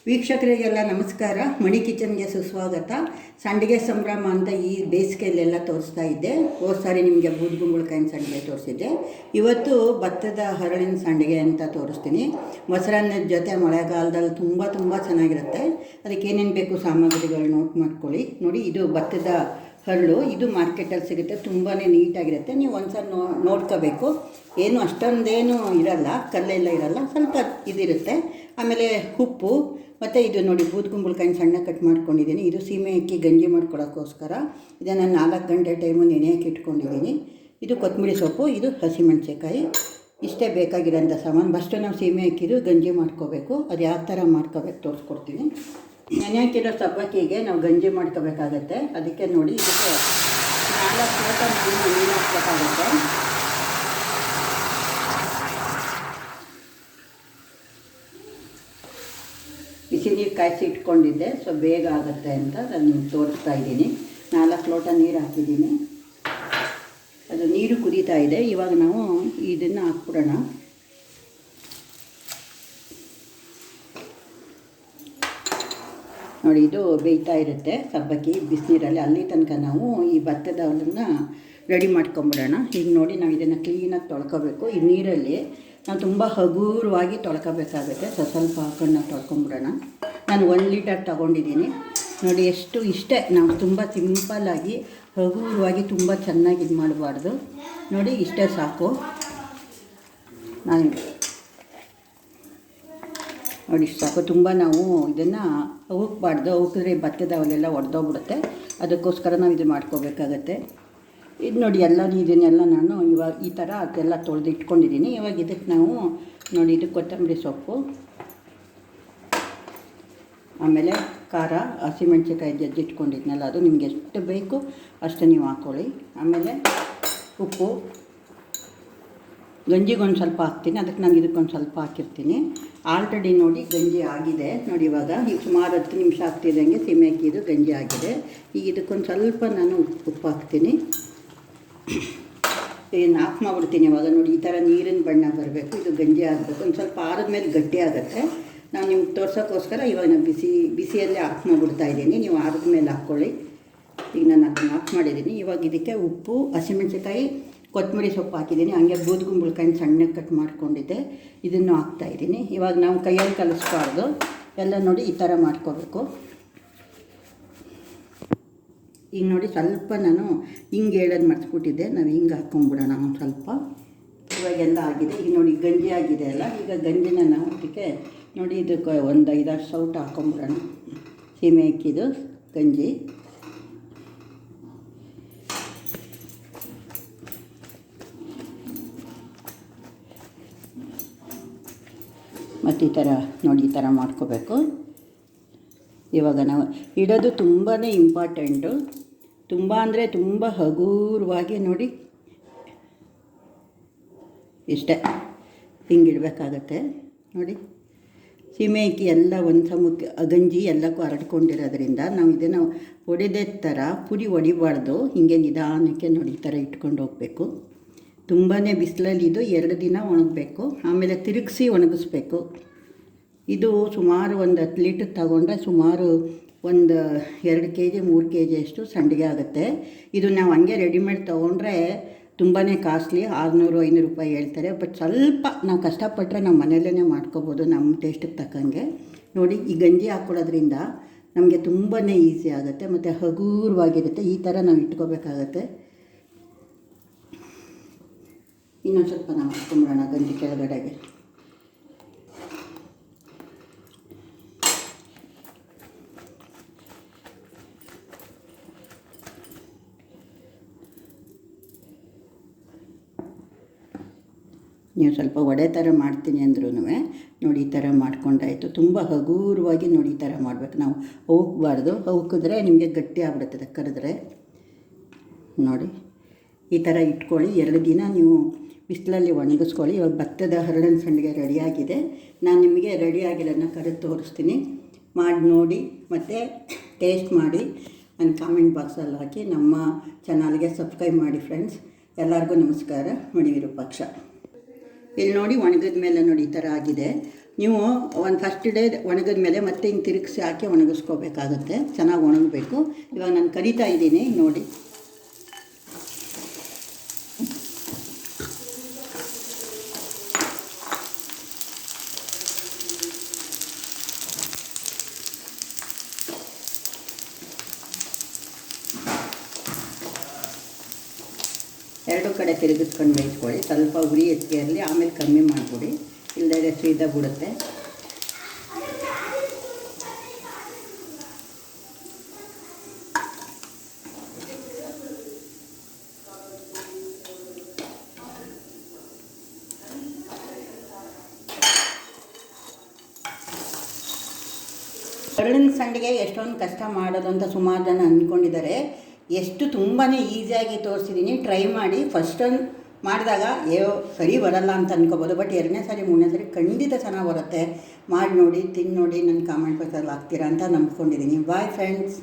ವೀಕ್ಷಕರಿಗೆಲ್ಲ ನಮಸ್ಕಾರ. ಮಣಿ ಕಿಚನ್ಗೆ ಸುಸ್ವಾಗತ. ಸಂಡಿಗೆ ಸಂಭ್ರಮ ಅಂತ ಈ ಬೇಸಿಗೆಯಲ್ಲೆಲ್ಲ ತೋರಿಸ್ತಾ ಇದ್ದೆ. ಹೋದ ಸಾರಿ ನಿಮಗೆ ಬೂದುಗುಂಬಳಕಾಯಿನ ಸಂಡಿಗೆ ತೋರಿಸಿದ್ದೆ. ಇವತ್ತು ಭತ್ತದ ಹರಳಿನ ಸಂಡಿಗೆ ಅಂತ ತೋರಿಸ್ತೀನಿ. ಮೊಸರನ್ನದ ಜೊತೆ ಮಳೆಗಾಲದಲ್ಲಿ ತುಂಬ ಚೆನ್ನಾಗಿರುತ್ತೆ. ಅದಕ್ಕೆ ಏನೇನು ಬೇಕು ಸಾಮಗ್ರಿಗಳು ನೋಟ್ ಮಾಡ್ಕೊಳ್ಳಿ. ನೋಡಿ, ಇದು ಭತ್ತದ ಹರಳು. ಇದು ಮಾರ್ಕೆಟಲ್ಲಿ ಸಿಗುತ್ತೆ. ತುಂಬಾ ನೀಟಾಗಿರುತ್ತೆ. ನೀವು ಒಂದ್ಸಲ ನೋಡ್ಕೋಬೇಕು. ಏನು ಅಷ್ಟೊಂದೇನು ಇರಲ್ಲ, ಕಲ್ಲೆಲ್ಲ ಇರಲ್ಲ, ಸ್ವಲ್ಪ ಇದಿರುತ್ತೆ. ಆಮೇಲೆ ಉಪ್ಪು ಮತ್ತು ಇದು ನೋಡಿ ಬೂದುಗುಂಬಳಕಾಯಿನ ಸಣ್ಣ ಕಟ್ ಮಾಡ್ಕೊಂಡಿದ್ದೀನಿ. ಇದು ಸೀಮೆ ಅಕ್ಕಿ ಗಂಜಿ ಮಾಡ್ಕೊಳ್ಳೋಕ್ಕೋಸ್ಕರ ಇದನ್ನು 4 ಗಂಟೆ ಟೈಮು ನೆನೆಯೋಕೆ ಇಟ್ಕೊಂಡಿದ್ದೀನಿ. ಇದು ಕೊತ್ತಂಬರಿ ಸೊಪ್ಪು, ಇದು ಹಸಿಮೆಣಸಿನ್ಕಾಯಿ. ಇಷ್ಟೇ ಬೇಕಾಗಿರೋಂಥ ಸಾಮಾನು. ಫಸ್ಟು ನಾವು ಸೀಮೆ ಅಕ್ಕಿದು ಗಂಜಿ ಮಾಡ್ಕೋಬೇಕು. ಅದು ಯಾವ ಥರ ಮಾಡ್ಕೋಬೇಕು ತೋರಿಸ್ಕೊಡ್ತೀನಿ. ನೆನೆಯೋಕ್ಕಿರೋ ಸಬ್ಬಕ್ಕಿಗೆ ನಾವು ಗಂಜಿ ಮಾಡ್ಕೋಬೇಕಾಗತ್ತೆ. ಅದಕ್ಕೆ ನೋಡಿ, ಇದಕ್ಕೆ 4 ಲೋಟ ನೀರು ಹಾಕ್ಬೇಕಾಗತ್ತೆ. ಬಿಸಿ ನೀರು ಕಾಯಿಸಿ ಇಟ್ಕೊಂಡಿದ್ದೆ, ಸೊ ಬೇಗ ಆಗುತ್ತೆ ಅಂತ ನಾನು ನಿಮ್ಗೆ ತೋರಿಸ್ತಾ ಇದ್ದೀನಿ. 4 ಲೋಟ ನೀರು ಹಾಕಿದ್ದೀನಿ. ಅದು ನೀರು ಕುದೀತಾ ಇದೆ. ಇವಾಗ ನಾವು ಇದನ್ನು ಹಾಕ್ಬಿಡೋಣ. ನೋಡಿ, ಇದು ಬೇಯ್ತಾ ಇರುತ್ತೆ ಸಬ್ಬಕ್ಕಿ ಬಿಸಿನೀರಲ್ಲಿ. ಅಲ್ಲಿ ತನಕ ನಾವು ಈ ಭತ್ತದ ಹಾಲನ್ನು ರೆಡಿ ಮಾಡ್ಕೊಂಬಿಡೋಣ. ಈಗ ನೋಡಿ, ನಾವು ಇದನ್ನು ಕ್ಲೀನಾಗಿ ತೊಳ್ಕೊಬೇಕು. ಈ ನೀರಲ್ಲಿ ನಾವು ತುಂಬ ಹಗುರವಾಗಿ ತೊಳ್ಕೊಬೇಕಾಗುತ್ತೆ. ಸ್ವಲ್ಪ ಹಾಕೊಂಡು ನಾವು ತೊಳ್ಕೊಂಬಿಡೋಣ. ನಾನು 1 ಲೀಟರ್ ತೊಗೊಂಡಿದ್ದೀನಿ. ನೋಡಿ, ಇಷ್ಟೇ. ನಾವು ತುಂಬ ಸಿಂಪಲ್ಲಾಗಿ ಹಗುರವಾಗಿ ತುಂಬ ಚೆನ್ನಾಗಿ ಇದು ಮಾಡಬಾರ್ದು. ನೋಡಿ, ಇಷ್ಟೇ ಸಾಕು. ನೋಡಿ, ಇಷ್ಟು ಸಾಕು. ತುಂಬ ನಾವು ಇದನ್ನು ಉಕ್ಕಬಾರ್ದು. ಉಕ್ಕಿದ್ರೆ ಭತ್ತದ ಹಾಲೆಲ್ಲ ಒಡೆದೋಗ್ಬಿಡುತ್ತೆ. ಅದಕ್ಕೋಸ್ಕರ ನಾವು ಇದು ಮಾಡ್ಕೋಬೇಕಾಗತ್ತೆ. ಇದು ನೋಡಿ, ಇದನ್ನೆಲ್ಲ ನಾನು ಇವಾಗ ಈ ಥರ ಅದೆಲ್ಲ ತೊಳೆದು ಇಟ್ಕೊಂಡಿದ್ದೀನಿ. ಇವಾಗ ಇದಕ್ಕೆ ನಾವು ನೋಡಿ, ಇದು ಕೊತ್ತಂಬರಿ ಸೊಪ್ಪು, ಆಮೇಲೆ ಖಾರ, ಹಸಿಮೆಣಸಿನ್ಕಾಯಿ ಜಜ್ಜಿಟ್ಕೊಂಡಿದ್ನಲ್ಲ, ಅದು ನಿಮ್ಗೆ ಎಷ್ಟು ಬೇಕು ಅಷ್ಟು ನೀವು ಹಾಕ್ಕೊಳ್ಳಿ. ಆಮೇಲೆ ಉಪ್ಪು, ಗಂಜಿಗೊಂದು ಸ್ವಲ್ಪ ಹಾಕ್ತೀನಿ. ಅದಕ್ಕೆ ನಾನು ಇದಕ್ಕೊಂದು ಸ್ವಲ್ಪ ಹಾಕಿರ್ತೀನಿ. ಆಲ್ರೆಡಿ ನೋಡಿ ಗಂಜಿ ಆಗಿದೆ. ನೋಡಿ, ಇವಾಗ ಸುಮಾರು 10 ನಿಮಿಷ ಆಗ್ತಿದ್ದಂಗೆ ಸೀಮೆ ಅಕ್ಕಿದು ಗಂಜಿ ಆಗಿದೆ. ಈಗ ಇದಕ್ಕೊಂದು ಸ್ವಲ್ಪ ನಾನು ಉಪ್ಪು ಹಾಕ್ತೀನಿ. ಇದನ್ನು ಆಫ್ ಮಾಡಿಬಿಡ್ತೀನಿ. ಇವಾಗ ನೋಡಿ, ಈ ಥರ ನೀರಿನ ಬಣ್ಣ ಬರಬೇಕು. ಇದು ಗಂಜಿ ಆಗಬೇಕು. ಒಂದು ಸ್ವಲ್ಪ ಆರಿದ ಮೇಲೆ ಗಟ್ಟಿ ಆಗುತ್ತೆ. ನಾನು ನಿಮ್ಗೆ ತೋರ್ಸೋಕ್ಕೋಸ್ಕರ ಇವಾಗ ನಾನು ಬಿಸಿಯಲ್ಲೇ ಆಫ್ ಮಾಡಿಬಿಡ್ತಾ ಇದ್ದೀನಿ. ನೀವು ಆರಿದ ಮೇಲೆ ಹಾಕ್ಕೊಳ್ಳಿ. ಈಗ ನಾನು ಅದನ್ನು ಆಫ್ ಮಾಡಿದ್ದೀನಿ. ಇವಾಗ ಇದಕ್ಕೆ ಉಪ್ಪು, ಹಸಿಮೆಣಸಿನ್ಕಾಯಿ, ಕೊತ್ತಂಬರಿ ಸೊಪ್ಪು ಹಾಕಿದ್ದೀನಿ. ಹಂಗೆ ಬೂದುಗುಂಬಳಕಾಯಿನ ಸಣ್ಣಗೆ ಕಟ್ ಮಾಡ್ಕೊಂಡಿದ್ದೆ, ಇದನ್ನು ಹಾಕ್ತಾಯಿದ್ದೀನಿ. ಇವಾಗ ನಾವು ಕೈಯಲ್ಲಿ ಕಲಿಸ್ಬಾರ್ದು. ಎಲ್ಲ ನೋಡಿ ಈ ಥರ ಮಾಡ್ಕೋಬೇಕು. ಈಗ ನೋಡಿ, ಸ್ವಲ್ಪ ನಾನು ಹಿಂಗೆ ಹೇಳೋದು ಮರ್ತ್ಬಿಟ್ಟಿದ್ದೆ. ನಾವು ಹಿಂಗೆ ಹಾಕ್ಕೊಂಬಿಡೋಣ ಒಂದು ಸ್ವಲ್ಪ. ಇವಾಗೆಲ್ಲ ಆಗಿದೆ. ಈಗ ನೋಡಿ, ಗಂಜಿ ಆಗಿದೆ ಅಲ್ಲ. ಈಗ ಗಂಜಿನ ನಾವು ಅದಕ್ಕೆ ನೋಡಿ, ಇದಕ್ಕೆ ಒಂದು 5-6 ಸೌಟು ಹಾಕ್ಕೊಂಬಿಡೋಣ. ಸೀಮೆ ಅಕ್ಕಿದು ಗಂಜಿ. ಮತ್ತು ಈ ಥರ ನೋಡಿ, ಈ ಥರ ಮಾಡ್ಕೋಬೇಕು. ಇವಾಗ ನಾವು ಇಡೋದು ತುಂಬಾ ಇಂಪಾರ್ಟೆಂಟು. ತುಂಬ ಅಂದರೆ ತುಂಬ ಹಗುರವಾಗಿ ನೋಡಿ, ಇಷ್ಟೇ ಹಿಂಗೆ ಇಡಬೇಕಾಗತ್ತೆ. ನೋಡಿ, ಸೀಮೆ ಅಕ್ಕಿ ಎಲ್ಲ ಒಂದು ಸಮಕ್ಕೆ ಗಂಜಿ ಎಲ್ಲಕ್ಕೂ ಹರಡ್ಕೊಂಡಿರೋದ್ರಿಂದ ನಾವು ಇದನ್ನು ಹೊಡೆದೇ ಥರ ಪುಡಿ ಹೊಡಿಬಾರ್ದು. ಹೀಗೆ ನಿಧಾನಕ್ಕೆ ನೋಡಿ ಈ ಥರ ಇಟ್ಕೊಂಡು ಹೋಗಬೇಕು. ತುಂಬಾ ಬಿಸಿಲಲ್ಲಿ ಇದು 2 ದಿನ ಒಣಗಬೇಕು. ಆಮೇಲೆ ತಿರುಗಿಸಿ ಒಣಗಿಸ್ಬೇಕು. ಇದು ಸುಮಾರು ಒಂದು 10 ಲೀಟರ್ ತಗೊಂಡ್ರೆ ಸುಮಾರು ಒಂದು 2 kg 3 kg ಅಷ್ಟು ಸಂಡಿಗೆ ಆಗುತ್ತೆ. ಇದು ನಾವು ಹಂಗೆ ರೆಡಿಮೇಡ್ ತೊಗೊಂಡ್ರೆ ತುಂಬಾ ಕಾಸ್ಟ್ಲಿ, 600-500 ರೂಪಾಯಿ ಹೇಳ್ತಾರೆ. ಬಟ್ ಸ್ವಲ್ಪ ನಾವು ಕಷ್ಟಪಟ್ಟರೆ ನಾವು ಮನೆಯಲ್ಲೇ ಮಾಡ್ಕೋಬೋದು, ನಮ್ಮ ಟೇಸ್ಟಿಗೆ ತಕ್ಕಂಗೆ. ನೋಡಿ, ಈ ಗಂಜಿ ಹಾಕ್ಕೊಳ್ಳೋದ್ರಿಂದ ನಮಗೆ ತುಂಬಾ ಈಸಿ ಆಗುತ್ತೆ ಮತ್ತು ಹಗುರವಾಗಿರುತ್ತೆ. ಈ ಥರ ನಾವು ಇಟ್ಕೋಬೇಕಾಗತ್ತೆ. ಇನ್ನೊಂದು ಸ್ವಲ್ಪ ನಾವು ಹಾಕ್ಕೊಂಬಿಡೋಣ ಗಂಜಿ ಕೆಳಗಡೆಗೆ. ನೀವು ಸ್ವಲ್ಪ ಒಡೆ ಥರ ಮಾಡ್ತೀನಿ ಅಂದ್ರೂ ನೋಡಿ, ಈ ಥರ ಮಾಡ್ಕೊಂಡಾಯಿತು. ತುಂಬ ಹಗುರವಾಗಿ ನೋಡಿ ಈ ಥರ ಮಾಡಬೇಕು. ನಾವು ಹೋಗಬಾರ್ದು. ಹೋಗಿದ್ರೆ ನಿಮಗೆ ಗಟ್ಟಿ ಆಗ್ಬಿಡುತ್ತದೆ ಕರೆದ್ರೆ. ನೋಡಿ, ಈ ಥರ ಇಟ್ಕೊಳ್ಳಿ. 2 ದಿನ ನೀವು ಬಿಸಿಲಲ್ಲಿ ಒಣಗಿಸ್ಕೊಳ್ಳಿ. ಇವಾಗ ಭತ್ತದ ಹರಳಿನ ಸಂಡಿಗೆ ರೆಡಿಯಾಗಿದೆ. ನಾನು ನಿಮಗೆ ರೆಡಿಯಾಗಿರೋದನ್ನ ಕರೆದು ತೋರಿಸ್ತೀನಿ. ಮಾಡಿ ನೋಡಿ ಮತ್ತು ಟೇಸ್ಟ್ ಮಾಡಿ ನನ್ನ ಕಾಮೆಂಟ್ ಬಾಕ್ಸಲ್ಲಿ ಹಾಕಿ. ನಮ್ಮ ಚಾನಲ್ಗೆ ಸಬ್ಸ್ಕ್ರೈಬ್ ಮಾಡಿ ಫ್ರೆಂಡ್ಸ್. ಎಲ್ಲರಿಗೂ ನಮಸ್ಕಾರ. ಮಣಿ ವಿರೂಪಾಕ್ಷ. ಇಲ್ಲಿ ನೋಡಿ, ಒಣಗಿದ ಮೇಲೆ ನೋಡಿ ಈ ಥರ ಆಗಿದೆ. ನೀವು ಒಂದು ಫಸ್ಟ್ ಡೇ ಒಣಗಿದ ಮೇಲೆ ಮತ್ತೆ ಹಿಂಗೆ ತಿರುಗಿಸಿ ಹಾಕಿ ಒಣಗಿಸ್ಕೋಬೇಕಾಗುತ್ತೆ. ಚೆನ್ನಾಗಿ ಒಣಗಬೇಕು. ಇವಾಗ ನಾನು ಕರಿತಾ ಇದ್ದೀನಿ ನೋಡಿ. ಎರಡು ಕಡೆ ತಿರುಗಿಸ್ಕೊಂಡು ಬೇಯಿಸ್ಕೊಳ್ಳಿ. ಸ್ವಲ್ಪ ಉರಿ ಹೆಚ್ಚಿಗೆ ಇರಲಿ, ಆಮೇಲೆ ಕಮ್ಮಿ ಮಾಡಿಕೊಡಿ, ಇಲ್ಲದೇ ಸೀದಾ ಬಿಡುತ್ತೆ. ಹರಳಿನ ಸಂಡಿಗೆ ಎಷ್ಟೊಂದು ಕಷ್ಟ ಮಾಡೋದು ಅಂತ ಸುಮಾರು ಜನ ಅಂದ್ಕೊಂಡಿದ್ದಾರೆ. ಎಷ್ಟು ತುಂಬಾ ಈಸಿಯಾಗಿ ತೋರಿಸಿದ್ದೀನಿ. ಟ್ರೈ ಮಾಡಿ. ಫಸ್ಟ್ ಟೈಮ್ ಮಾಡಿದಾಗ ಸರಿ ಬರಲ್ಲ ಅಂತ ಅಂದ್ಕೋಬೋದು, ಬಟ್ ಎರಡನೇ ಸಾರಿ ಮೂರನೇ ಸಾರಿ ಖಂಡಿತ ಚೆನ್ನಾಗಿ ಬರುತ್ತೆ. ಮಾಡಿ ನೋಡಿ, ತಿಂದು ನೋಡಿ, ನನ್ನ ಕಾಮೆಂಟ್ ಬಾಕ್ಸಲ್ಲಿ ಹಾಕ್ತೀರಾ ಅಂತ ನಂಬ್ಕೊಂಡಿದ್ದೀನಿ. Bye friends.